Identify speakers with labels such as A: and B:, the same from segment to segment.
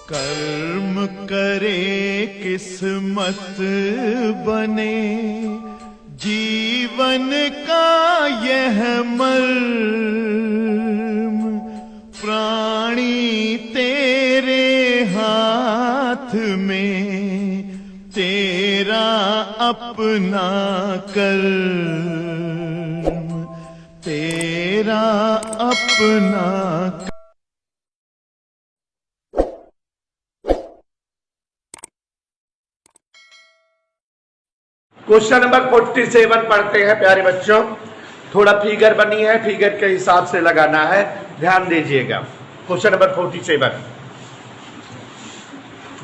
A: कर्म करे किस्मत बने, जीवन का यह मर्म, प्राणी तेरे हाथ में, तेरा अपना कर्म, तेरा अपना।
B: क्वेश्चन नंबर 47 पढ़ते हैं प्यारे बच्चों। थोड़ा फिगर बनी है, फिगर के हिसाब से लगाना है, ध्यान दीजिएगा। क्वेश्चन नंबर 47,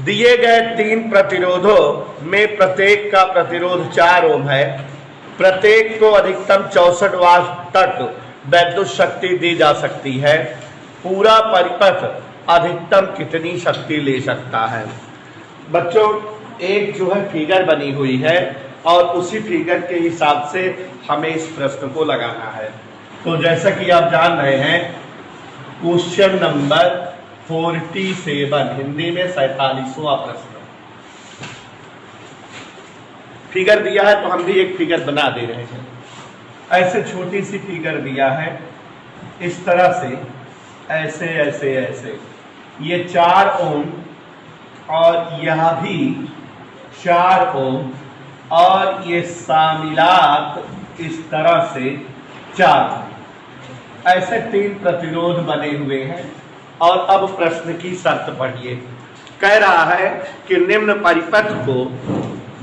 B: दिए गए 3 प्रतिरोधों में प्रत्येक का प्रतिरोध 4 ओम है। प्रत्येक को अधिकतम 64 वाट तक विद्युत शक्ति दी जा सकती है। पूरा परिपथ अधिकतम कितनी शक्ति ले सकता है? बच्चों, एक जो है फिगर बनी हुई है और उसी फिगर के हिसाब से हमें इस प्रश्न को लगाना है। तो जैसा कि आप जान रहे हैं, क्वेश्चन नंबर 47 हिंदी में 47वां प्रश्न। फिगर दिया है तो हम भी एक फिगर बना दे रहे हैं। ऐसे छोटी सी फिगर दिया है, इस तरह से, ऐसे ऐसे ऐसे, ये 4 ओम और यह भी 4 ओम और ये शामिलात इस तरह से 4, ऐसे 3 प्रतिरोध बने हुए हैं। और अब प्रश्न की शर्त पढ़िए। कह रहा है कि निम्न परिपथ को,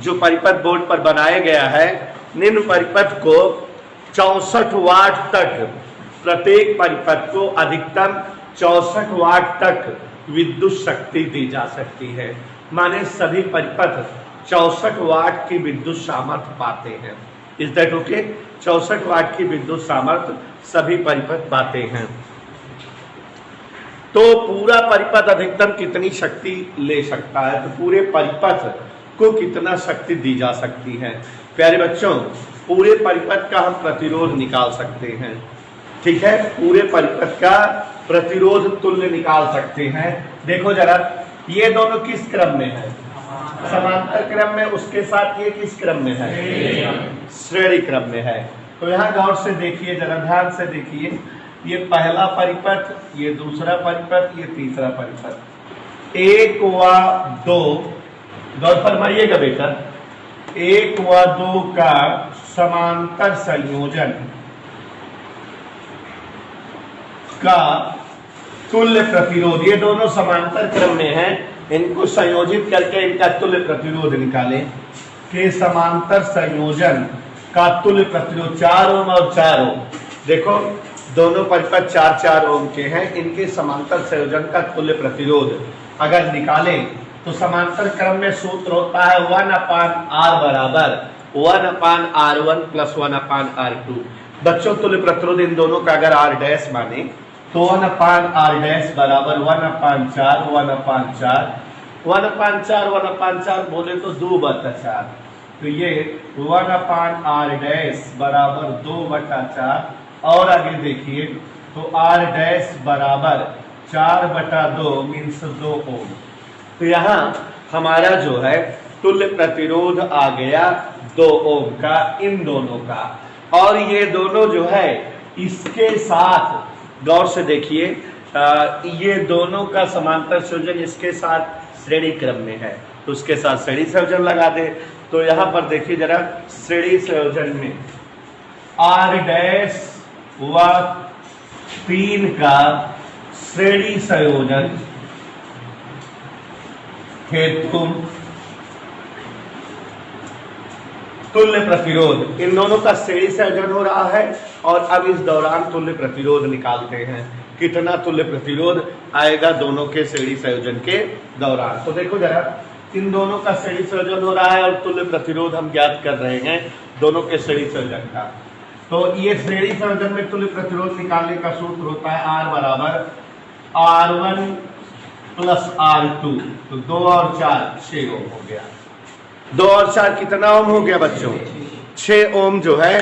B: जो परिपथ बोर्ड पर बनाया गया है, निम्न परिपथ को 64 वाट तक, प्रत्येक परिपथ को अधिकतम 64 वाट तक विद्युत शक्ति दी जा सकती है। माने सभी परिपथ 64 वाट की विद्युत सामर्थ्य पाते हैं। Is that okay? 64 वाट की विद्युत सामर्थ्य सभी परिपथ पाते हैं। तो पूरा परिपथ अधिकतम कितनी शक्ति ले सकता है? तो पूरे परिपथ को कितना शक्ति दी जा सकती है? प्यारे बच्चों, पूरे परिपथ का हम प्रतिरोध निकाल सकते हैं। ठीक है, पूरे परिपथ का प्रतिरोध तुल्य निकाल सकते हैं। देखो जरा, ये दोनों किस क्रम में है? समांतर क्रम में। उसके साथ ये किस क्रम में है? श्रेणी क्रम में है। तो यहाँ गौर से देखिए, जरा ध्यान से देखिए, ये पहला परिपथ, ये दूसरा परिपथ, ये तीसरा परिपथ। 1 व 2, गौर फरमाइएगा बेटा, 1 व 2 का समांतर संयोजन का तुल्य प्रतिरोध, ये दोनों समांतर क्रम में हैं, इनको संयोजित करके इनका तुल्य प्रतिरोध निकालें। के समांतर संयोजन का तुल्य प्रतिरोध 4 ओम और 4 ओम। देखो, दोनों परिपथ 4-4 ओम के हैं, इनके समांतर संयोजन का तुल्य प्रतिरोध अगर निकालें तो समांतर क्रम में सूत्र होता है 1/R बराबर 1/R1 प्लस 1/R2। बच्चों, तुल्य प्रतिरोध इन दोनों का अगर R डैश माने तो 1/R डैश बराबर 1/4 1/4 बोले तो 2/4। तो ये 1/R डैश बराबर 2/4। और आगे देखिए तो R डैश बराबर 4/2 मीन्स 2 ओम। तो यहाँ हमारा जो है तुल्य प्रतिरोध आ गया 2 ओम का, इन दोनों का। और ये दोनों जो है इसके साथ गौर से देखिए, ये दोनों का समांतर संयोजन इसके साथ श्रेणी क्रम में है, तो उसके साथ श्रेणी संयोजन लगा दे। तो यहाँ पर देखिए जरा, श्रेणी संयोजन में R डैश व 3 का श्रेणी संयोजन हेतु तुल्य प्रतिरोध, इन दोनों का श्रेणी संयोजन हो रहा है। और अब इस दौरान तुल्य प्रतिरोध निकालते हैं। कितना तुल्य प्रतिरोध आएगा दोनों के श्रेणी संयोजन के दौरान? तो देखो जरा, इन दोनों का श्रेणी संयोजन हो रहा है और तुल्य प्रतिरोध हम ज्ञात कर रहे हैं दोनों के श्रेणी संयोजन का। तो ये श्रेणी संयोजन में तुल्य प्रतिरोध निकालने का सूत्र होता है R बराबर R1 प्लस R2। तो 2 और 4 6 ओम हो गया। 2 और 4 कितना ओम हो गया बच्चों? 6 ओम जो है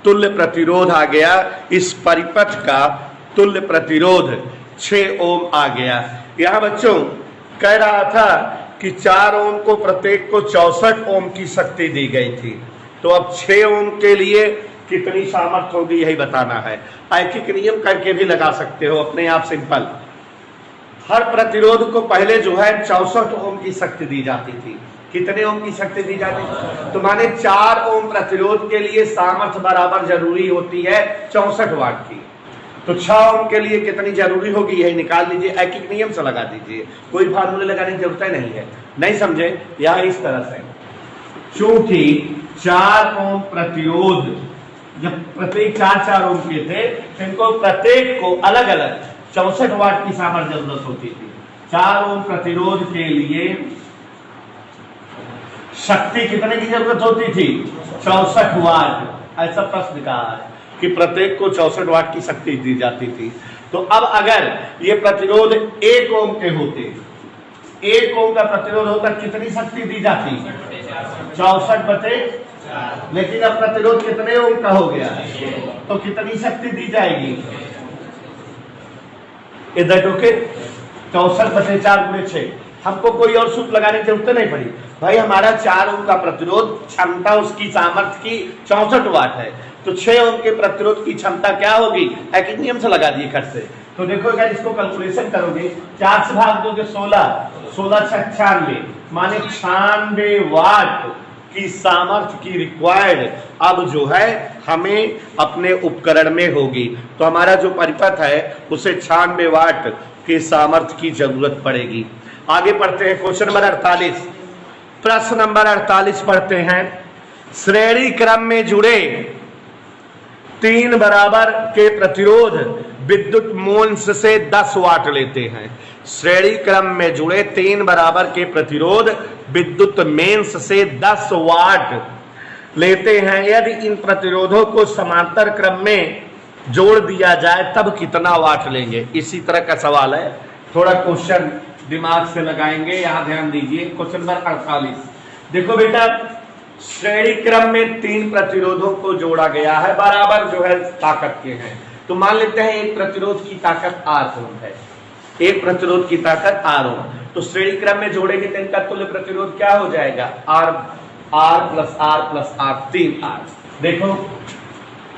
B: तुल्य प्रतिरोध आ गया। इस परिपथ का तुल्य प्रतिरोध 6 ओम आ गया। यहाँ बच्चों कह रहा था कि 4 ओम को प्रत्येक को 64 ओम की शक्ति दी गई थी। तो अब 6 ओम के लिए कितनी सामर्थ्य होगी यही बताना है। ऐकिक नियम करके भी लगा सकते हो अपने आप, सिंपल। हर प्रतिरोध को पहले जो है 64 ओम की शक्ति दी जाती थी। कितने ओम की शक्ति दी जाती थी? तो माने 4 ओम प्रतिरोध के लिए सामर्थ्य बराबर जरूरी होती है 64 वाट की। तो 6 ओम के लिए कितनी जरूरी होगी यही निकाल लीजिए, ऐकिक नियम से लगा दीजिए, कोई फार्मूले लगाने की जरूरत नहीं है। नहीं समझे? यह इस तरह से, चूंकि 4 ओम प्रतिरोध जब प्रत्येक 4 ओम के थे, इनको प्रत्येक को अलग अलग 64 वाट की सामर्थ्य जरूरत होती थी। 4 ओम प्रतिरोध के लिए शक्ति कितने की जरूरत होती थी? 64 वाट। ऐसा प्रश्न कहा है कि प्रत्येक को 64 वाट की शक्ति दी जाती थी। तो अब अगर ये प्रतिरोध 1 ओम के होते, 1 ओम का प्रतिरोध होता, कितनी शक्ति दी जाती? 64/4। लेकिन अब प्रतिरोध कितने ओम का हो गया, तो कितनी शक्ति दी जाएगी? इधर ओके, 64/4 × 6। हमको कोई और सूत्र लगाने की जरूरत नहीं पड़ी भाई। हमारा 4 ओम का प्रतिरोध क्षमता, उसकी सामर्थ्य की 64 वाट है, तो 6 ओम के प्रतिरोध की क्षमता क्या होगी? ऐकिक नियम से लगा दिए खट से। तो देखो अगर इसको कैलकुलेशन करोगे, 4 से भाग दोगे 16, 16 × 96, माने 96 वाट की सामर्थ्य की रिक्वायर्ड अब जो है हमें अपने उपकरण में होगी। तो हमारा जो परिपथ है उसे 96 वाट की सामर्थ्य की जरूरत पड़ेगी। आगे पढ़ते हैं क्वेश्चन नंबर 48। प्रश्न नंबर 48 पढ़ते हैं। श्रेणी क्रम में जुड़े 3 बराबर के प्रतिरोध विद्युत मोल्स से 10 वाट लेते हैं। श्रेणी क्रम में जुड़े 3 बराबर के प्रतिरोध विद्युत मेंस से 10 वाट लेते हैं। यदि इन प्रतिरोधों को समांतर क्रम में जोड़ दिया जाए तब कितना वाट लेंगे? इसी तरह का सवाल है, थोड़ा क्वेश्चन दिमाग से लगाएंगे। यहां ध्यान दीजिए, क्वेश्चन नंबर 48। देखो बेटा, श्रेणी क्रम में 3 प्रतिरोधों को जोड़ा गया है, बराबर जो है ताकत के हैं। तो मान लेते हैं एक प्रतिरोध की ताकत R ओम है, एक प्रतिरोध की ताकत R ओम। तो श्रेणी क्रम में जोड़ेंगे तो इनका तुल्य प्रतिरोध क्या हो जाएगा? R + R + R 3R। देखो,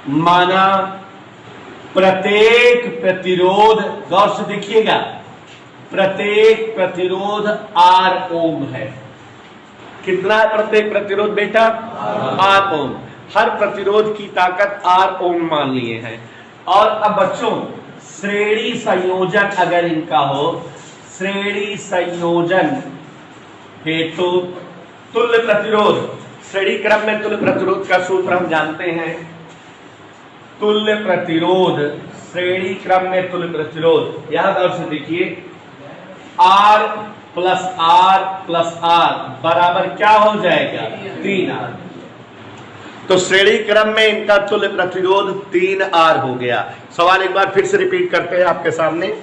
B: माना प्रत्येक प्रतिरोध, गौर से देखिएगा, प्रत्येक प्रतिरोध R ओम है। कितना है प्रत्येक प्रतिरोध बेटा? R ओम। हर प्रतिरोध की ताकत R ओम मान लिए हैं। और अब बच्चों, श्रेणी संयोजन अगर इनका हो, श्रेणी संयोजन हेतु तुल्य प्रतिरोध, श्रेणी क्रम में तुल्य प्रतिरोध का सूत्र हम जानते हैं। तुल्य प्रतिरोध, श्रेणी क्रम में तुल्य प्रतिरोध, यहां गौर से देखिए, R + R + R बराबर क्या हो जाएगा? 3R। तो श्रेणी क्रम में इनका तुल्य प्रतिरोध 3R हो गया। सवाल एक बार फिर से रिपीट करते हैं आपके सामने।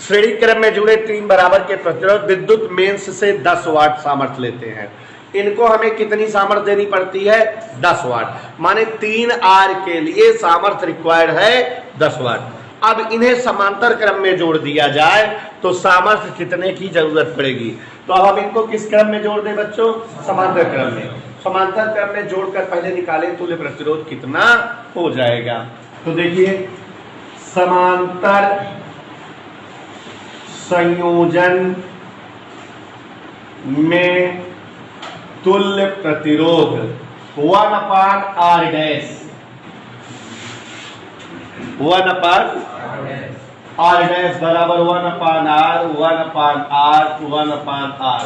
B: श्रेणी क्रम में जुड़े 3 बराबर के प्रतिरोध विद्युत मेंस से 10 वाट सामर्थ्य लेते हैं। इनको हमें कितनी सामर्थ्य देनी पड़ती है? 10 वाट। माने 3R के लिए सामर्थ्य रिक्वायर्ड है 10 वाट। अब इन्हें समांतर क्रम में जोड़ दिया जाए तो सामर्थ्य कितने की जरूरत पड़ेगी? तो अब हम इनको किस क्रम में जोड़ दें बच्चों? समांतर क्रम में। समांतर क्रम में जोड़कर पहले निकालें तुल्य प्रतिरोध कितना हो जाएगा। तो देखिए, समांतर संयोजन में तुल्य प्रतिरोध 1/R डैश, 1/R डैश बराबर 1/R, 1/R, 1/R,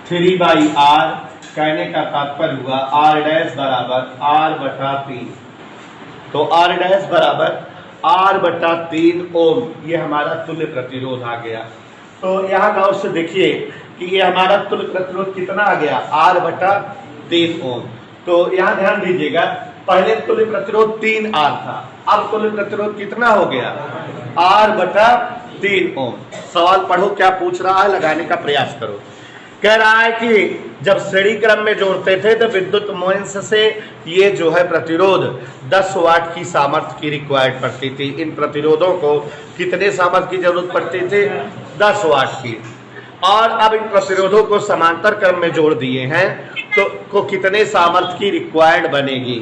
B: 3/R। कहने का तात्पर्य हुआ R डैश बराबर R/3। तो R डैश बराबर R/3 ओम, ये हमारा तुल्य प्रतिरोध आ गया। तो यहाँ गौर से देखिए कि ये हमारा तुल्य प्रतिरोध कितना आ गया? R/3 ओम। तो यहाँ ध्यान दीजिएगा, पहले तुल्य प्रतिरोध 3R था, अब तुल्य प्रतिरोध कितना हो गया? R/3 ओम। सवाल पढ़ो क्या पूछ रहा है, लगाने का प्रयास करो। कह रहा है कि जब श्रेणी क्रम में जोड़ते थे तो विद्युत मोल्स से ये जो है प्रतिरोध 10 वाट की सामर्थ्य की रिक्वायर्ड पड़ती थी। इन प्रतिरोधों को कितने सामर्थ्य की जरूरत पड़ती थी? 10 वाट की। और अब इन प्रतिरोधों को समांतर क्रम में जोड़ दिए हैं तो कितने सामर्थ्य की रिक्वायर्ड बनेगी।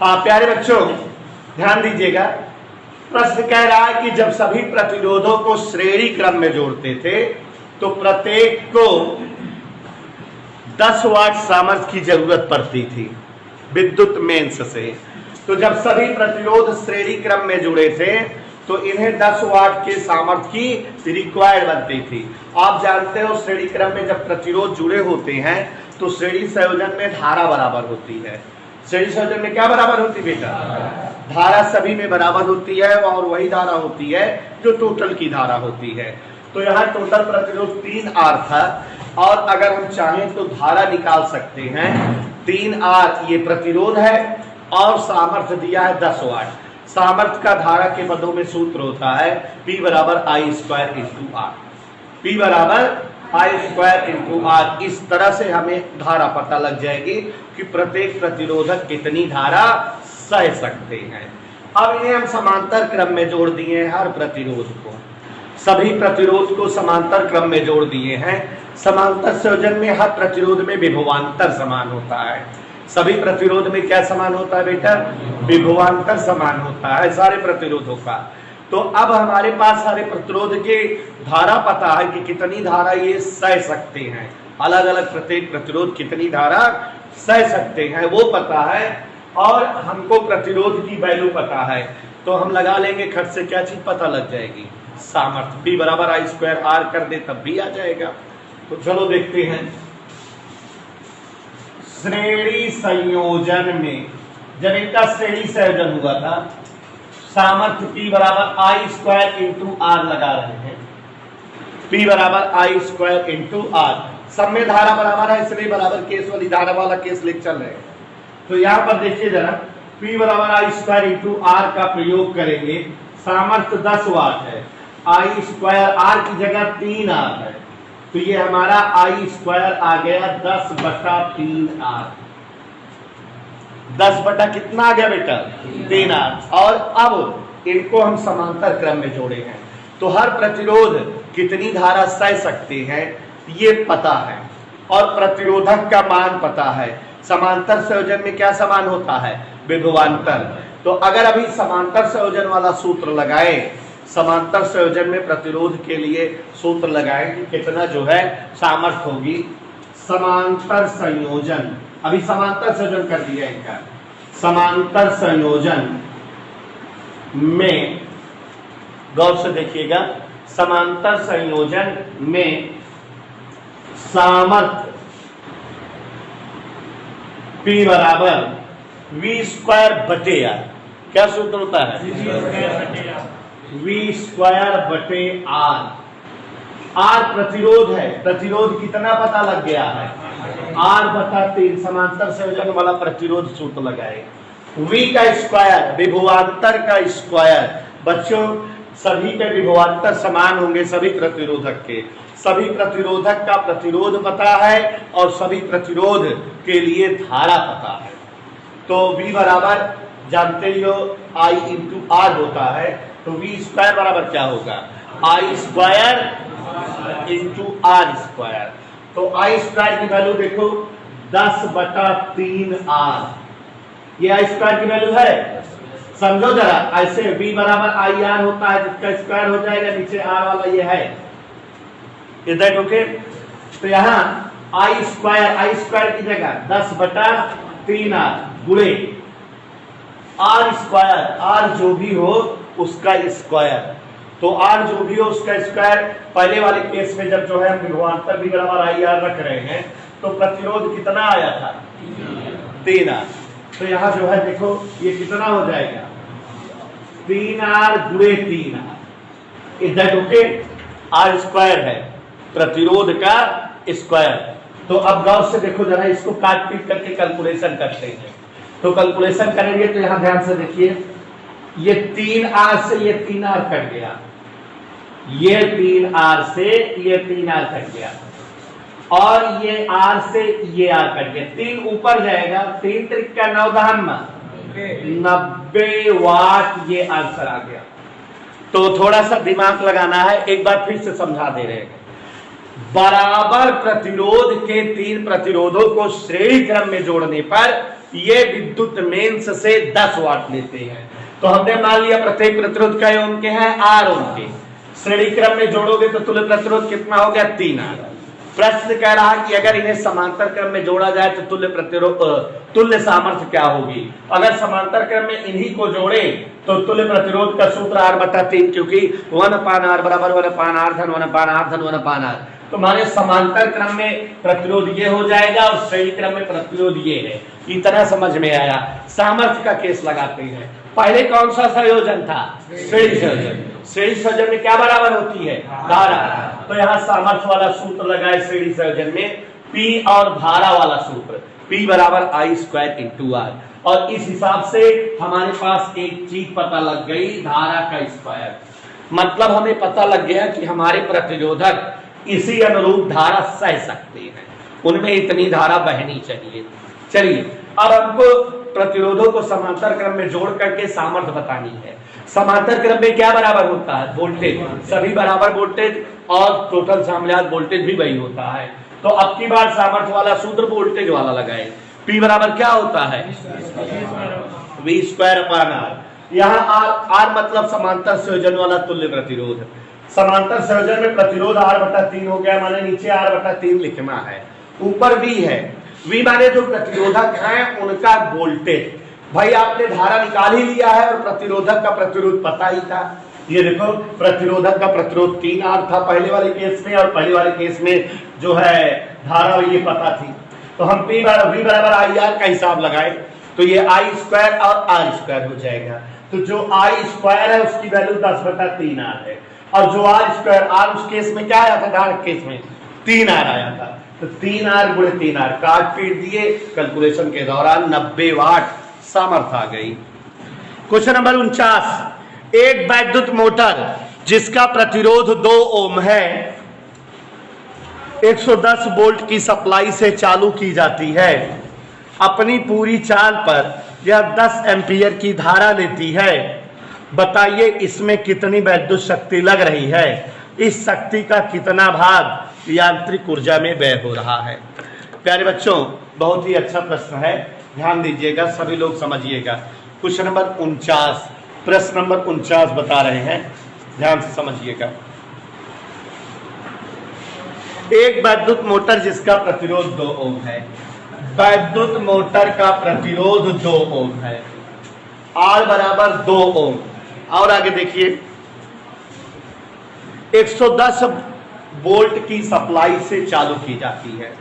B: हाँ प्यारे बच्चों ध्यान दीजिएगा, प्रश्न कह रहा है कि जब सभी प्रतिरोधों को श्रेणी क्रम में जोड़ते थे तो प्रत्येक को 10 वाट सामर्थ्य की जरूरत पड़ती थी विद्युत मेंस से। तो जब सभी प्रतिरोध श्रेणी क्रम में जुड़े थे तो इन्हें 10 वाट के सामर्थ्य की रिक्वायर्ड बनती थी। आप जानते हो श्रेणी क्रम में जब प्रतिरोध जुड़े होते हैं तो श्रेणी संयोजन में धारा बराबर होती है। श्रेणी संयोजन में क्या बराबर होती है बेटा? धारा सभी में बराबर होती है और वही धारा होती है जो टोटल की धारा होती है। तो यहाँ टोटल प्रतिरोध 3R था और अगर हम चाहें तो धारा निकाल सकते हैं। 3R ये प्रतिरोध है और सामर्थ्य दिया है 10 वाट। सामर्थ्य का धारा के पदों में सूत्र होता है P बराबर I square into R। P बराबर I स्क्वायर इंटू R। इस तरह से हमें धारा पता लग जाएगी कि प्रत्येक प्रतिरोधक कितनी धारा सह सकते हैं। अब इन्हें हम समांतर क्रम में जोड़ दिए हैं। हर प्रतिरोध को, सभी प्रतिरोध को समांतर क्रम में जोड़ दिए हैं। समांतर संयोजन में हर प्रतिरोध में विभवांतर समान होता है। सभी प्रतिरोध में क्या समान होता है बेटा? विभवांतर समान होता है सारे प्रतिरोधों का। तो अब हमारे पास सारे प्रतिरोध के धारा पता है कि कितनी धारा ये सह सकते हैं। अलग अलग प्रत्येक प्रतिरोध कितनी धारा सह सकते हैं वो पता है और हमको प्रतिरोध की वैल्यू पता है। तो हम लगा लेंगे खर्च से क्या चीज पता लग जाएगी? सामर्थ्य। P बराबर I स्क्वायर R कर दे तब भी आ जाएगा। तो चलो देखते हैं। श्रेणी संयोजन में जब इनका श्रेणी संयोजन हुआ था सामर्थ्य P बराबर I स्क्वायर इंटू R लगा रहे हैं। P बराबर I स्क्वायर इंटू R। सब में धारा बराबर है इसलिए बराबर केस वाली धारा वाला केस लिख चल रहे हैं। तो यहाँ पर देखिए जरा, P बराबर I स्क्वायर इंटू R का प्रयोग करेंगे। सामर्थ्य 10 वाट है। I स्क्वायर R की जगह 3R है तो ये हमारा I स्क्वायर आ गया 10/3R। 10 बटा कितना आ गया बेटा? 3R। और अब इनको हम समांतर क्रम में जोड़े हैं तो हर प्रतिरोध कितनी धारा सह सकते हैं ये पता है और प्रतिरोधक का मान पता है। समांतर संयोजन में क्या समान होता है? विभवांतर। तो अगर अभी समांतर संयोजन वाला सूत्र लगाए, समांतर संयोजन में प्रतिरोध के लिए सूत्र लगाएं कि कितना जो है सामर्थ्य होगी। समांतर संयोजन, अभी समांतर संयोजन कर दिया इनका। समांतर संयोजन में गौर से देखिएगा, समांतर संयोजन में सामर्थ्य P बराबर V स्क्वायर बटे R। क्या सूत्र होता है? V स्क्वायर बटे R। R प्रतिरोध है, प्रतिरोध कितना पता लग गया है? R/3। समांतर संयोजन वाला प्रतिरोध सूत्र लगाए। V का स्क्वायर विभवांतर का स्क्वायर। बच्चों सभी के विभवांतर समान होंगे सभी प्रतिरोधक के। सभी प्रतिरोधक का प्रतिरोध पता है और सभी प्रतिरोध के लिए धारा पता है। तो V बराबर जानते ही हो I इंटू R होता है तो V स्क्वायर बराबर क्या होगा? I square into R square. तो I स्क्वायर की वैल्यू देखो 10/3R। ये I स्क्वायर की वैल्यू है, समझो जरा। ऐसे V बराबर IR होता है जिसका स्क्वायर हो जाएगा, नीचे R वाला ये है। Is that okay? तो यहाँ I स्क्वायर की जगह 10/3R गुणे R स्क्वायर, R जो भी हो उसका स्क्वायर। तो R जो भी हो उसका स्क्वायर। पहले वाले केस में जब जो है हम विभवांतर भी बराबर IR रख रहे हैं तो प्रतिरोध कितना आया था? 3R। तो यहाँ जो है देखो ये कितना हो जाएगा? 3R गुणे 3R। Is that okay? R square है प्रतिरोध का स्क्वायर। तो अब गौर से देखो जरा, इसको काट पीट करके कैलकुलेशन करते हैं। तो कैलकुलेशन करेंगे तो यहां ध्यान से देखिए, ये 3R से ये 3R कट गया, ये 3R से ये 3R कट गया और ये R से ये R कट गया। 3 ऊपर जाएगा, 3 त्रिक का 9 दहन 90 वाट ये आंसर आ गया। तो थोड़ा सा दिमाग लगाना है, एक बार फिर से समझा दे रहे हैं। बराबर प्रतिरोध के 3 प्रतिरोधों को श्रेणी क्रम में जोड़ने पर ये विद्युत मेंस से 10 वाट लेते हैं। तो हमने मान लिया प्रत्येक प्रतिरोध कई ओम के हैं, 8 ओम के। श्रेणी क्रम में जोड़ोगे तो तुल्य प्रतिरोध कितना हो गया, 3R। प्रश्न कह रहा कि अगर इन्हें समांतर क्रम में जोड़ा जाए तो तुल्य प्रतिरोध तुल्य सामर्थ्य क्या होगी। अगर समांतर क्रम में इन्हीं को जोड़े तो तुल्य प्रतिरोध का सूत्र R/3, क्योंकि 1/R बराबर 1/R धन 1/R धन 1/R। तो हमारे समांतर क्रम में प्रतिरोध ये हो जाएगा और श्रेणी क्रम में प्रतिरोध ये है। इतना समझ में आया। सामर्थ्य का केस लगाते हैं। पहले कौन सा संयोजन था, श्रेणी संयोजन। श्रेणी संयोजन में क्या बराबर होती है, धारा। तो यहाँ सामर्थ्य वाला सूत्र लगाए श्रेणी संयोजन में, P और धारा वाला सूत्र, P बराबर I² × R। और इस हिसाब से हमारे पास एक चीज पता लग गई, धारा का स्क्वायर। मतलब हमें पता लग गया कि हमारे प्रतिरोधक इसी अनुरूप धारा सह सकते हैं, उनमें इतनी धारा बहनी चाहिए। चलिए अब हमको प्रतिरोधों को समांतर क्रम में जोड़ करके सामर्थ्य बतानी है। समांतर क्रम में क्या बराबर होता है, वोल्टेज, सभी बराबर वोल्टेज और टोटल सामयात वोल्टेज भी वही होता है। तो अब की बार सामर्थ्य वाला सूत्र वोल्टेज वाला लगाए। P बराबर क्या होता है, V²/R। यहाँ R मतलब समांतर संयोजन वाला तुल्य प्रतिरोध। समांतर संयोजन में प्रतिरोध R/3 हो गया, माने नीचे R/3 लिखना है, ऊपर V है। V माने जो प्रतिरोधक हैं उनका वोल्टेज। भाई आपने धारा निकाल ही लिया है और प्रतिरोधक का प्रतिरोध पता ही था। ये देखो प्रतिरोधक का प्रतिरोध 3R था पहले वाले केस में, और पहले वाले केस में जो है धारा ये पता थी। तो हम V बराबर IR का हिसाब लगाए तो ये I² और R² हो जाएगा। तो जो I² है उसकी वैल्यू 10/3R है, और जो R², R उस केस में क्या आया था, धारक केस में 3R आया था। तो 3R × 3R काट पीट दिए, कैलकुलेशन के दौरान 90 वाट सामर्थ्य आ गई। क्वेश्चन नंबर 49, एक वैद्युत मोटर जिसका प्रतिरोध 2 ओम है 110 वोल्ट की सप्लाई से चालू की जाती है। अपनी पूरी चाल पर यह 10 एम्पीयर की धारा लेती है। बताइए इसमें कितनी विद्युत शक्ति लग रही है, इस शक्ति का कितना भाग यांत्रिक ऊर्जा में व्यय हो रहा है। प्यारे बच्चों बहुत ही अच्छा प्रश्न है, ध्यान दीजिएगा, सभी लोग समझिएगा। क्वेश्चन नंबर 49, प्रश्न नंबर 49 बता रहे हैं, ध्यान से समझिएगा। एक वैद्युत मोटर जिसका प्रतिरोध 2 ओम है। वैद्युत मोटर का प्रतिरोध 2 ओम है, R बराबर 2 ओम। और आगे देखिए 110 वोल्ट की सप्लाई से चालू की जाती है।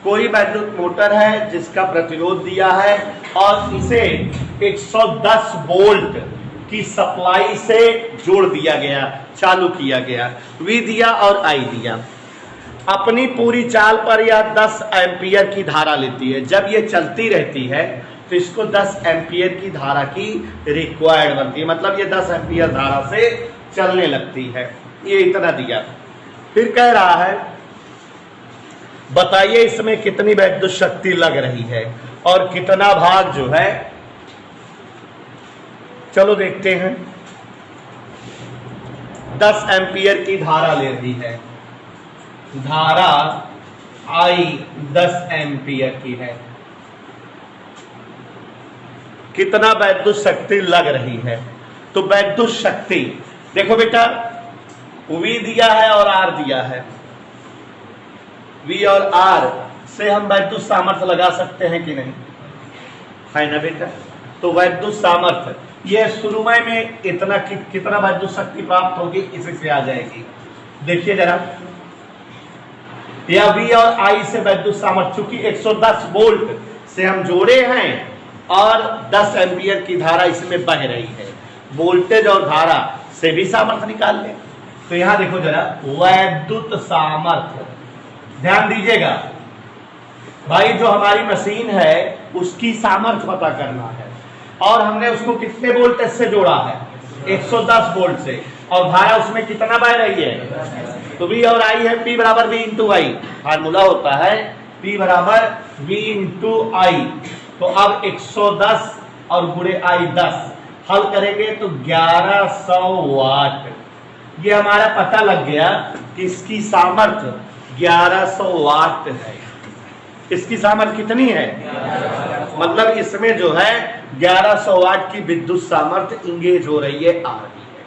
B: कोई वैद्युत मोटर है जिसका प्रतिरोध दिया है और इसे 110 वोल्ट की सप्लाई से जोड़ दिया गया, चालू किया गया। V दिया और I दिया। अपनी पूरी चाल पर यह 10 एम्पियर की धारा लेती है। जब ये चलती रहती है तो इसको 10 एम्पियर की धारा की रिक्वायर्ड बनती है, मतलब ये 10 एम्पियर धारा से चलने लगती है। ये इतना दिया। फिर कह रहा है बताइए इसमें कितनी विद्युत शक्ति लग रही है और कितना भाग जो है, चलो देखते हैं। 10 एम्पियर की धारा ले रही है, धारा I 10 एम्पियर की है। कितना विद्युत शक्ति लग रही है, तो विद्युत शक्ति देखो बेटा, V दिया है और R दिया है। V और R से हम विद्युत सामर्थ्य लगा सकते हैं कि नहीं, है ना बेटा। तो विद्युत सामर्थ्य ये शुरू में इतना कितना विद्युत शक्ति प्राप्त होगी, इसी से आ जाएगी। देखिए जरा, या V और I से विद्युत सामर्थ्य, चूंकि 110 वोल्ट से हम जोड़े हैं और 10 एम्पियर की धारा इसमें बह रही है, वोल्टेज और धारा से भी सामर्थ्य निकाल लें। तो यहां देखो जरा, वैद्युत सामर्थ्य, ध्यान दीजिएगा भाई, जो हमारी मशीन है उसकी सामर्थ्य पता करना है और हमने उसको कितने वोल्टेज से जोड़ा है, 110 वोल्ट से, और धारा उसमें कितना बह रही है, तो V और I है। P बराबर V × I, फार्मूला होता है P बराबर V × I। तो अब 110 और गुणे I 10 हल करेंगे तो 1100 वाट। ये हमारा पता लग गया कि इसकी सामर्थ्य 1100 वाट है। इसकी सामर्थ्य कितनी है? मतलब इसमें जो है 1100 वाट की विद्युत सामर्थ्य इंगेज हो रही है, आ रही है।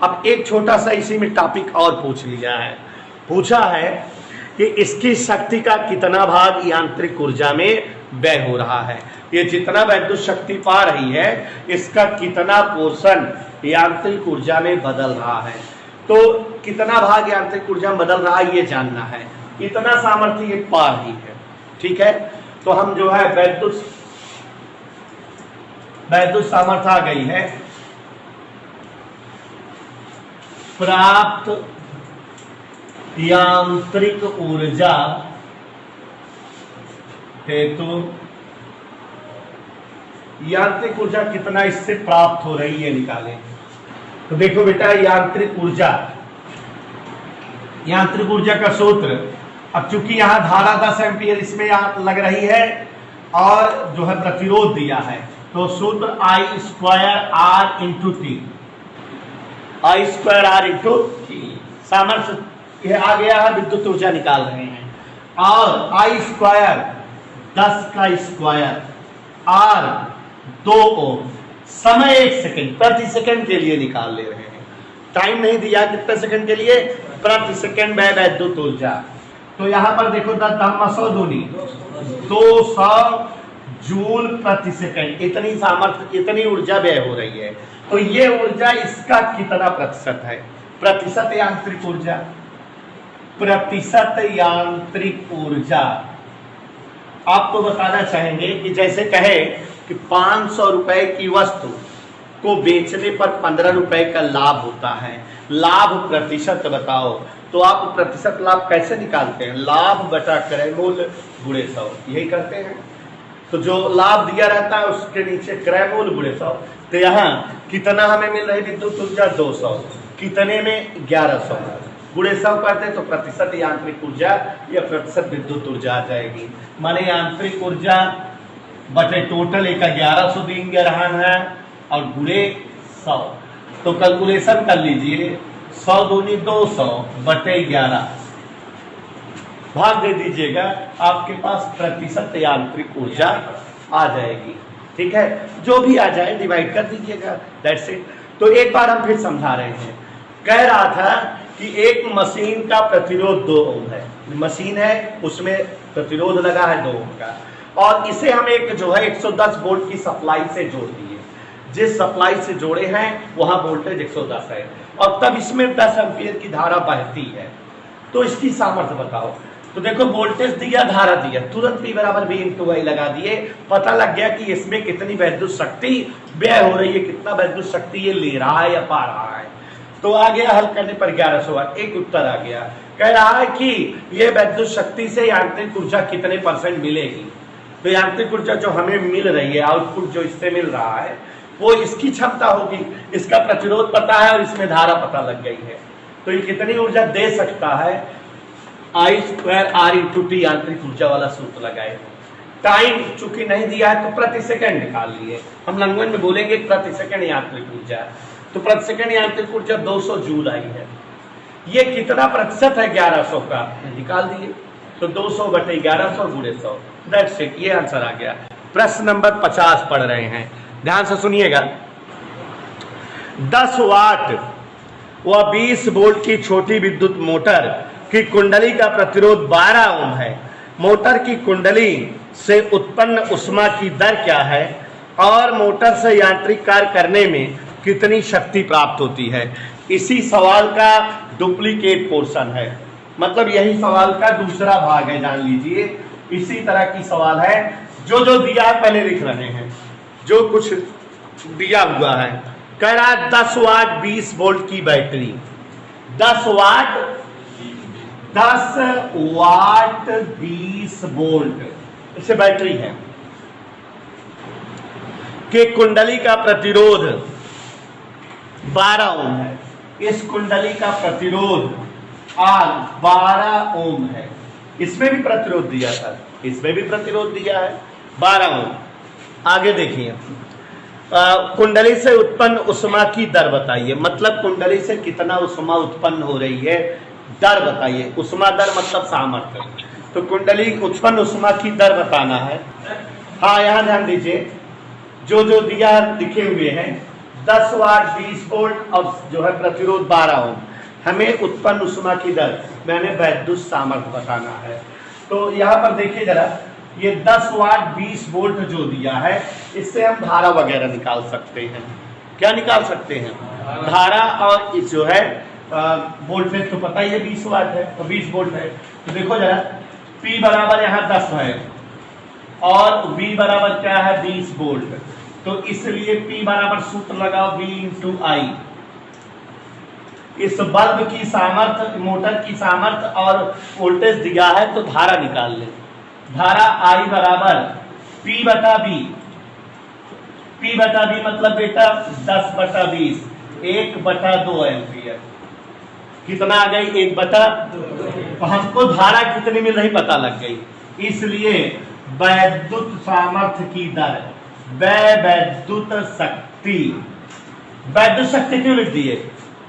B: अब एक छोटा सा इसी में टॉपिक और पूछ लिया है, पूछा है कि इसकी शक्ति का कितना भाग यांत्रिक ऊर्जा में व्यय हो रहा है। ये जितना विद्युत शक्ति पा रही है इसका कितना पोर्शन यांत्रिक ऊर्जा में बदल रहा है। तो कितना भाग यांत्रिक ऊर्जा में बदल रहा है ये जानना है। इतना सामर्थ्य ये पा रही है, ठीक है। तो हम जो है विद्युत सामर्थ्य आ गई है। प्राप्त यांत्रिक ऊर्जा हेतु यांत्रिक ऊर्जा कितना इससे प्राप्त हो रही है निकालें। तो देखो बेटा, यांत्रिक ऊर्जा का सूत्र, अब चूंकि यहां धारा 10 एम्पियर इसमें लग रही है और जो है प्रतिरोध दिया है, तो सूत्र I square R into T, I square R into T. सामर्थ्य ये आ गया है, विद्युत ऊर्जा निकाल रहे हैं। और I स्क्वायर 10 का स्क्वायर R 2 ओम, समय 1 सेकंड, प्रति सेकंड के लिए निकाल ले रहे हैं। टाइम नहीं दिया कितने सेकंड के लिए, प्रति सेकंड में विद्युत ऊर्जा। तो यहां पर देखो 10 दूनी 200 जूल प्रति सेकंड, इतनी सामर्थ्य, इतनी ऊर्जा व्यय हो रही है। तो ये ऊर्जा इसका कितना प्रतिशत है? प्रतिशत यांत्रिक ऊर्जा, प्रतिशत यांत्रिक ऊर्जा आपको बताना चाहेंगे कि जैसे कहे कि 500 रुपए की वस्तु को बेचने पर 15 रुपए का लाभ होता है, लाभ प्रतिशत बताओ। तो आप प्रतिशत लाभ कैसे निकालते हैं? लाभ बटा क्रय मूल्य गुणे 100, यही करते हैं। तो जो लाभ दिया रहता है उसके नीचे क्रय मूल्य गुणे 100। तो यहाँ कितना हमें मिल रही विद्युत ऊर्जा? 200, कितने में? 1100 गुणे 100 करते तो प्रतिशत यांत्रिक ऊर्जा या प्रतिशत विद्युत ऊर्जा आ जाएगी। माने यांत्रिक ऊर्जा बटे टोटल एक 1100 देंगे रहन है और गुणे 100। तो कैलकुलेशन कर लीजिए, 100 दूनी 200 बटे 11 भाग दे दीजिएगा, आपके पास प्रतिशत यांत्रिक ऊर्जा आ जाएगी। ठीक है, जो भी आ जाए डिवाइड कर दीजिएगा, दैट्स इट। तो एक बार हम फिर समझा रहे हैं। कह रहा था कि एक मशीन का प्रतिरोध 2 ओम है, मशीन है उसमें प्रतिरोध लगा है 2 ओम का, और इसे हम एक जो है 110 वोल्ट की सप्लाई से जोड़ दिए। जिस सप्लाई से जोड़े हैं वहां वोल्टेज 110 है और तब इसमें 10 एम्पीयर की धारा बहती है। तो इसकी सामर्थ्य बताओ। तो देखो, वोल्टेज दिया, धारा दिया, तुरंत P बराबर V इंटू I लगा दिए, पता लग गया कि इसमें कितनी विद्युत शक्ति व्यय हो रही है, कितना विद्युत शक्ति ये ले रहा है या पा रहा है। तो आ गया, हल करने पर 1100 वाट, एक उत्तर आ गया। कह रहा है कि ये विद्युत शक्ति से यांत्रिक ऊर्जा कितने % मिलेगी। तो यांत्रिक ऊर्जा जो हमें मिल रही है, आउटपुट जो इससे मिल रहा है, वो इसकी क्षमता होगी। इसका प्रतिरोध पता है और इसमें धारा पता लग गई है, तो ये कितनी ऊर्जा दे सकता है। I square R into T यांत्रिक ऊर्जा वाला सूत्र लगाए। टाइम चूंकि नहीं दिया है तो प्रति सेकंड निकाल लिए। हम लंघन में बोलेंगे प्रति सेकंड यांत्रिक ऊर्जा, तो प्रति सेकंड यांत्रिक ऊर्जा 200 जूल आई है। ये कितना प्रतिशत है 1100 का, निकाल दिए। तो 200 बटे 1100 गुणे 100, दैट्स इट, ये आंसर आ गया। प्रश्न नंबर 50 पढ़ रहे हैं, ध्यान से सुनिएगा। 10 वाट व 20 वोल्ट की छोटी विद्युत मोटर की कुंडली का प्रतिरोध 12 ओम है। मोटर की कुंडली से उत्पन्न ऊष्मा की दर क्या है और मोटर से यांत्रिक कार्य करने में कितनी शक्ति प्राप्त होती है। इसी सवाल का डुप्लीकेट पोर्शन है, मतलब यही सवाल का दूसरा भाग है, जान लीजिए। इसी तरह की सवाल है, जो जो दिया है पहले लिख रहे हैं, जो कुछ दिया हुआ है। कह रहा है 10 वाट 20 वोल्ट की बैटरी, 10 वाट 20 वोल्ट इसे बैटरी है, के कुंडली का प्रतिरोध 12 ओम है। इस कुंडली का प्रतिरोध R 12 ओम है। इसमें भी प्रतिरोध दिया था, इसमें भी प्रतिरोध दिया है 12 ओम। आगे देखिए, कुंडली से उत्पन्न ऊष्मा की दर बताइए। मतलब कुंडली से कितना ऊष्मा उत्पन्न हो रही है दर बताइए। उष्मा दर मतलब सामर्थ्य। तो कुंडली उत्पन्न उष्मा की दर बताना है। हाँ, यहाँ ध्यान दीजिए, जो जो दिया लिखे हुए हैं 10 वाट 20 वोल्ट और जो है प्रतिरोध 12 ओम। हमें उत्पन्न उष्मा की दर मैंने वैद्युत सामर्थ्य बताना है। तो यहाँ पर देखिए जरा, ये 10 वाट 20 वोल्ट जो दिया है, इससे हम धारा वगैरह निकाल सकते हैं। क्या निकाल सकते हैं? धारा। और इस जो है वोल्टेज तो पता ही है 20 वाट है, तो 20 वोल्ट है। तो देखो जरा, P बराबर यहाँ 10 है और V बराबर क्या है 20 वोल्ट। तो इसलिए P बराबर सूत्र लगाओ V इंटू आई। इस बल्ब की सामर्थ्य, मोटर की सामर्थ्य और वोल्टेज दिया है, तो धारा निकाल ले। धारा I बराबर P बटा B। P बटा B मतलब बेटा 10 बटा 20, 1/2 एम्पियर। कितना आ गई? 1/2। तो हमको धारा कितनी मिल रही पता लग गई। इसलिए वैद्युत सामर्थ्य की दर, वैद्युत शक्ति, वैद्युत शक्ति क्यों लिख दिए?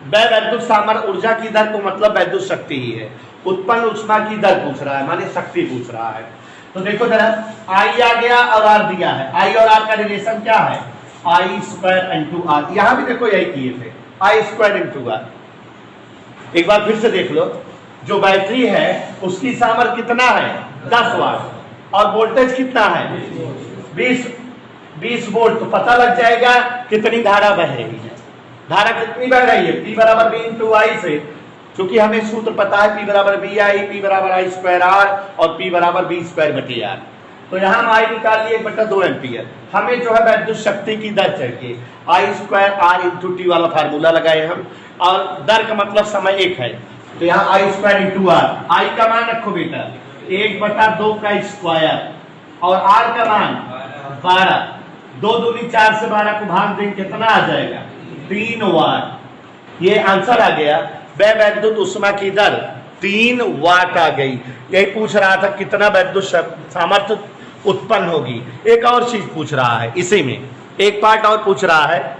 B: वैद्युत सामर्थ्य ऊर्जा की दर को मतलब वैद्युत शक्ति ही है। उत्पन्न उष्मा की दर पूछ रहा है, माने शक्ति पूछ रहा है। तो देखो जरा, I आ गया और R दिया है। I और R का रिलेशन क्या है? I² into R। यहां भी देखो यही किए थे, I² इंटू R। एक बार फिर से देख लो, जो बैटरी है उसकी सामर्थ्य कितना है? 10 वाट और वोल्टेज कितना है? 20 वोल्ट। तो पता लग जाएगा कितनी धारा बह रही है। धारा कितनी बह रही है? P बराबर B इंटू आई से, क्योंकि हमें सूत्र पता है P बराबर BI, P बराबर I² R और P बराबर B² R। तो यहाँ हम I निकाल लिए 1/2 एम्पियर। हमें जो है वैद्युत शक्ति की दर चाहिए, I² R इंटू T वाला फार्मूला लगाए हम, और दर का मतलब समय एक है। तो यहाँ I² इंटू R। I का मान रखो बेटा 1/2 का स्क्वायर और R का मान 12। 2 दूनी 4 से 12 को भाग देंगे, कितना आ जाएगा? 3 वाट। ये आंसर आ गया। वैद्युत उष्मा की दर 3 वाट आ गई। यही पूछ रहा था कितना वैद्युत सामर्थ्य उत्पन्न होगी। एक और चीज पूछ रहा है, इसी में एक पार्ट और पूछ रहा है,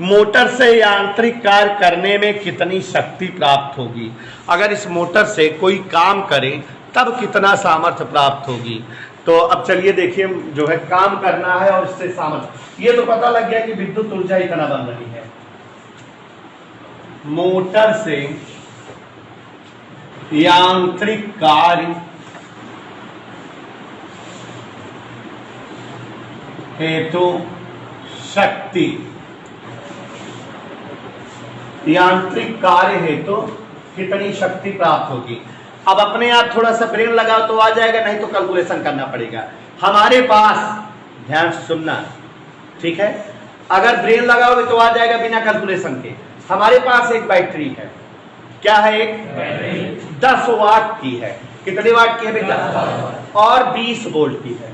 B: मोटर से यांत्रिक कार्य करने में कितनी शक्ति प्राप्त होगी। अगर इस मोटर से कोई काम करे तब कितना सामर्थ्य प्राप्त होगी। तो अब चलिए देखिए, जो है काम करना है और इससे सामर्थ्य, ये तो पता लग गया कि विद्युत ऊर्जा इतना बन रही है। मोटर से यांत्रिक कार्य हेतु शक्ति, यांत्रिक कार्य हेतु कितनी शक्ति प्राप्त होगी। अब अपने आप थोड़ा सा ब्रेन लगाओ तो आ जाएगा, नहीं तो कैलकुलेशन करना पड़ेगा। हमारे पास, ध्यान से सुनना, ठीक है, अगर ब्रेन लगाओगे तो आ जाएगा बिना कैलकुलेशन के। हमारे पास एक बैटरी है, क्या है? एक बैटरी 10 वाट की है। कितने वाट की है बेटा? और 20 वोल्ट की है।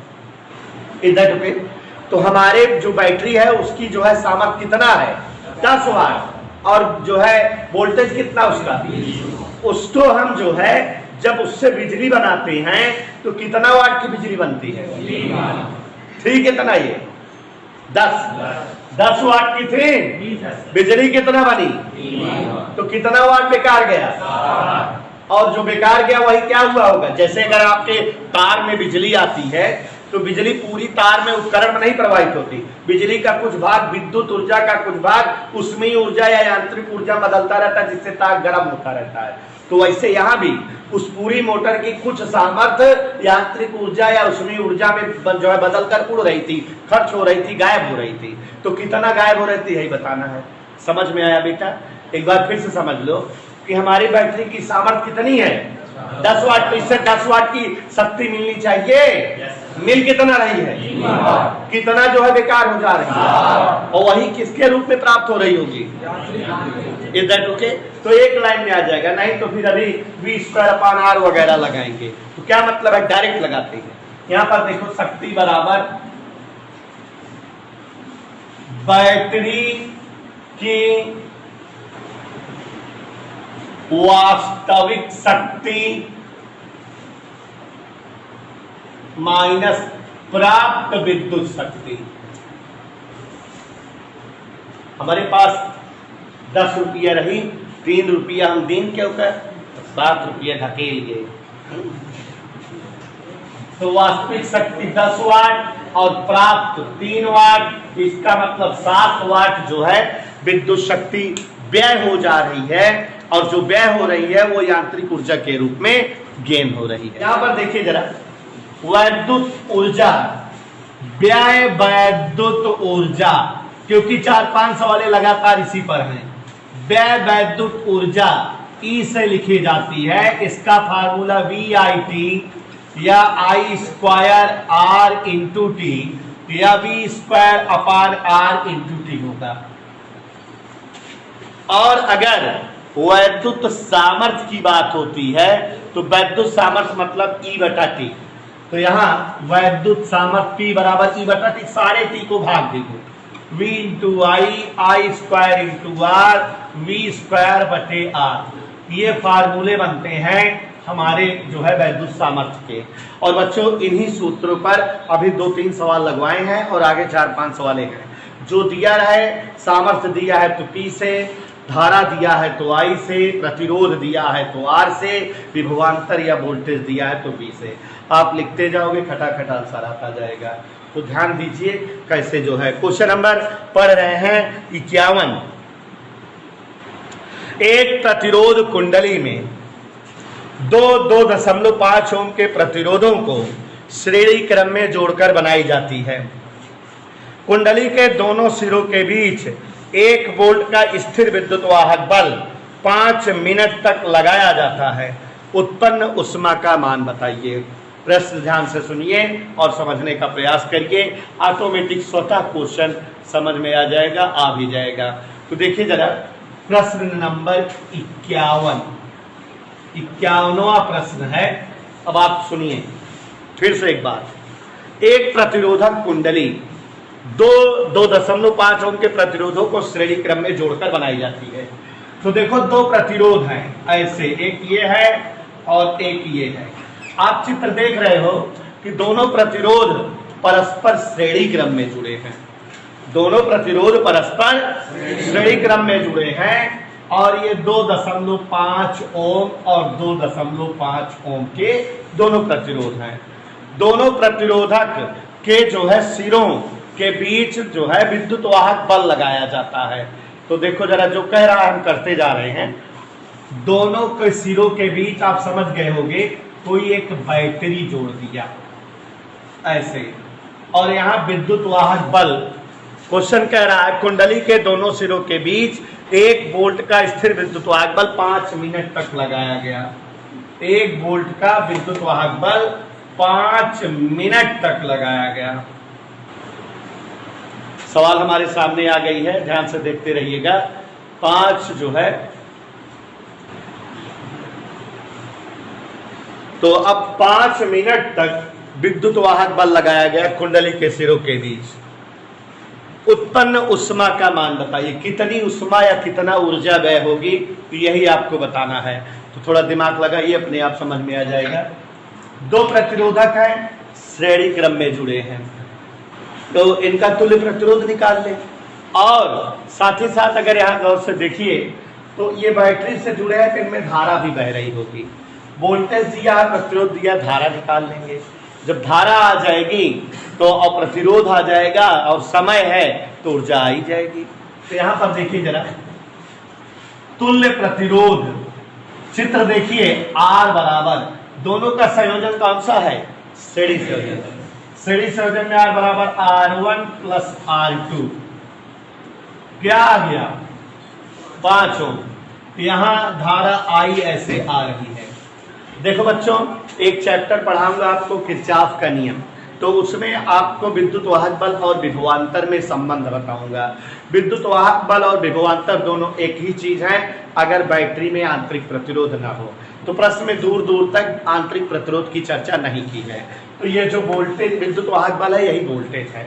B: इधर पे तो हमारे जो बैटरी है उसकी जो है सामर्थ्य कितना है? 10 वाट। और जो है वोल्टेज कितना उसका? उसको हम जो है जब उससे बिजली बनाते हैं तो कितना वाट की बिजली बनती है? ठीक है, कितना? ये 10 वाट की थी, बिजली कितना बनी? तो कितना वाट बेकार गया? और जो बेकार गया वही क्या हुआ होगा? जैसे अगर आपके तार में बिजली आती है तो बिजली पूरी तार में उपकरण में नहीं प्रवाहित होती। बिजली का कुछ भाग, विद्युत ऊर्जा का कुछ भाग उसमें ऊर्जा या यांत्रिक ऊर्जा बदलता रहता है, जिससे तार गर्म होता रहता है। तो वैसे यहाँ भी उस पूरी मोटर की कुछ सामर्थ्य यांत्रिक ऊर्जा या उसमें ऊर्जा में जो है बदल कर उड़ रही थी, खर्च हो रही थी, गायब हो रही थी। तो कितना गायब हो रही थी यही बताना है। समझ में आया बेटा? एक बार फिर से समझ लो कि हमारी बैटरी की सामर्थ्य कितनी है? 10 वाट। तो इससे 10 वाट की शक्ति मिलनी चाहिए। मिल कितना रही है? कितना जो है बेकार हो जा रही है, और वही किसके रूप में प्राप्त हो रही होगी? इधर ओके। तो एक लाइन में आ जाएगा, नहीं तो फिर अभी V²/R वगैरह लगाएंगे। तो क्या मतलब है? डायरेक्ट लगाते हैं। यहां पर देखो, शक्ति बराबर बैटरी की वास्तविक शक्ति माइनस प्राप्त विद्युत शक्ति। हमारे पास 10 रुपया रही, 3 रुपया हम दिन के ऊपर 7 रुपया ढकेल गए। तो वास्तविक शक्ति 10 वाट और प्राप्त 3 वाट, इसका मतलब 7 वाट जो है विद्युत शक्ति व्यय हो जा रही है, और जो व्यय हो रही है वो यांत्रिक ऊर्जा के रूप में गेन हो रही है। यहां पर देखिए जरा, वैद्युत ऊर्जा, व्यय वैद्युत ऊर्जा, क्योंकि 4-5 सवालें लगातार इसी पर हैं। व्यय वैद्युत ऊर्जा ई से लिखी जाती है, इसका फार्मूला VIT या I square R into T या V square upon R into T होगा। और अगर वैद्युत सामर्थ्य की बात होती है तो वैद्युत सामर्थ्य मतलब E बटा टी, तो यहां वैद्युत सामर्थ्य P बराबर E बटा टी, सारे टी को भाग देंगे, V into I square into R, V square बटे R। ये फार्मूले बनते हैं हमारे जो है वैद्युत सामर्थ्य के। और बच्चों इन्हीं सूत्रों पर अभी 2-3 सवाल लगवाए हैं और आगे 4-5 सवाल हैं। जो दिया है, सामर्थ्य दिया है तो P से, धारा दिया है तो I से, प्रतिरोध दिया है तो R से, विभवांतर या वोल्टेज दिया है तो V से। आप लिखते जाओगे, खटाखट आंसर आता जाएगा। तो ध्यान दीजिए कैसे जो है। क्वेश्चन नंबर पढ़ रहे हैं 51। एक प्रतिरोध कुंडली में 2.5 ओम के प्रतिरोधों को श्रेणी क्रम में जोड़कर बनाई जाती है। कुंडली के दोनों सिरों के बीच 1 वोल्ट का स्थिर विद्युत वाहक बल 5 मिनट तक लगाया जाता है। उत्पन्न ऊष्मा का मान बताइए। प्रश्न ध्यान से सुनिए और समझने का प्रयास करिए, ऑटोमेटिक स्वतः क्वेश्चन समझ में आ जाएगा, आ भी जाएगा। तो देखिए जरा, प्रश्न नंबर 51वां प्रश्न है। अब आप सुनिए फिर से एक बार। एक प्रतिरोधक कुंडली 2.5 ओम के प्रतिरोधों को श्रेणी क्रम में जोड़कर बनाई जाती है। तो देखो 2 प्रतिरोध हैं ऐसे, एक ये है और एक ये है। आप चित्र देख रहे हो कि दोनों प्रतिरोध परस्पर श्रेणी क्रम में जुड़े हैं। दोनों प्रतिरोध परस्पर श्रेणी क्रम में जुड़े हैं और ये 2.5 ओम और 2.5 ओम के दोनों प्रतिरोध हैं। दोनों प्रतिरोधक के जो है सिरों के बीच जो है विद्युत वाहक बल लगाया जाता है। तो देखो जरा, जो कह रहा है हम करते जा रहे हैं। दोनों के सिरों के बीच आप समझ गए होंगे, कोई एक बैटरी जोड़ दिया ऐसे, और यहां विद्युत वाहक बल, क्वेश्चन कह रहा है कुंडली के दोनों सिरों के बीच 1 वोल्ट का स्थिर विद्युत वाहक बल 5 मिनट तक लगाया गया। 1 वोल्ट का विद्युत वाहक बल 5 मिनट तक लगाया गया। सवाल हमारे सामने आ गई है, ध्यान से देखते रहिएगा। 5 जो है, तो अब 5 मिनट तक विद्युत वाहक बल लगाया गया कुंडली के सिरों के बीच। उत्पन्न ऊष्मा का मान बताइए, कितनी ऊष्मा या कितना ऊर्जा व्यय होगी, तो यही आपको बताना है। तो थोड़ा दिमाग लगाइए, अपने आप समझ में आ जाएगा। 2 प्रतिरोधक हैं, श्रेणी क्रम में जुड़े हैं, तो इनका तुल्य प्रतिरोध निकाल लें। और साथ ही साथ अगर यहाँ गौर से देखिए तो ये बैटरी से जुड़े हैं, तो इनमें धारा भी बह रही होगी। वोल्टेज दिया, प्रतिरोध दिया, धारा निकाल लेंगे। जब धारा आ जाएगी तो और प्रतिरोध आ जाएगा और समय है तो ऊर्जा आ ही जाएगी। तो यहां पर देखिए जरा, तुल्य प्रतिरोध चित्र देखिए। R बराबर, दोनों का संयोजन कौन सा है? श्रेणी संयोजन। श्रेणी संयोजन में R बराबर R1 प्लस R2, क्या आ गया? 5 ओम। यहां धारा I ऐसे आ रही है। देखो बच्चों, एक चैप्टर पढ़ाऊंगा आपको किरचॉफ का नियम, तो उसमें आपको विद्युत वाहक बल और विभवांतर में संबंध बताऊंगा। विद्युत वाहक बल और विभवांतर दोनों एक ही चीज है अगर बैटरी में आंतरिक प्रतिरोध ना हो। तो प्रश्न में दूर दूर तक आंतरिक प्रतिरोध की चर्चा नहीं की है। तो ये जो वोल्टेज विद्युत वाहक बल है, यही वोल्टेज है।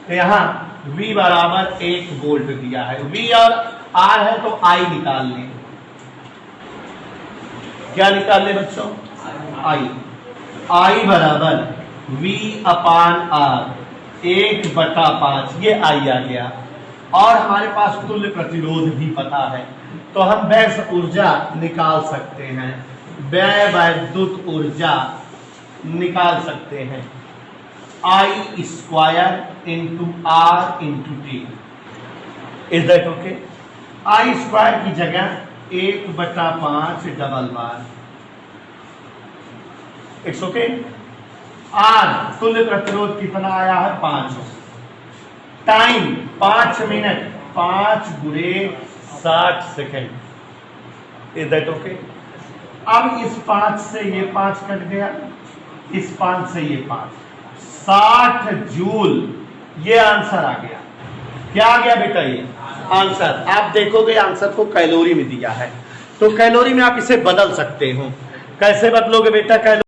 B: तो यहाँ V बराबर 1 वोल्ट दिया है। V और R है तो I निकाल लें। क्या निकाल ले बच्चों? I बराबर V अपान R 1/5, ये I आ गया। और हमारे पास तुल्य प्रतिरोध भी पता है, तो हम व्यय ऊर्जा निकाल सकते हैं, व्यय वैद्युत ऊर्जा निकाल सकते हैं, I square into R into T. Is that okay? I square की जगह 1/5 double bar, it's okay. R तुल्य प्रतिरोध कितना आया है? 5 ओम। टाइम 5 मिनट, 5 गुणे 60 सेकेंड। Is that okay? अब इस 5 से ये 5 कट गया, इस 5 से ये 5, 60 जूल। ये आंसर आ गया। क्या आ गया बेटा? ये आंसर। आप देखोगे आंसर को कैलोरी में दिया है, तो कैलोरी में आप इसे बदल सकते हो। कैसे बदलोगे बेटा कैलोरी?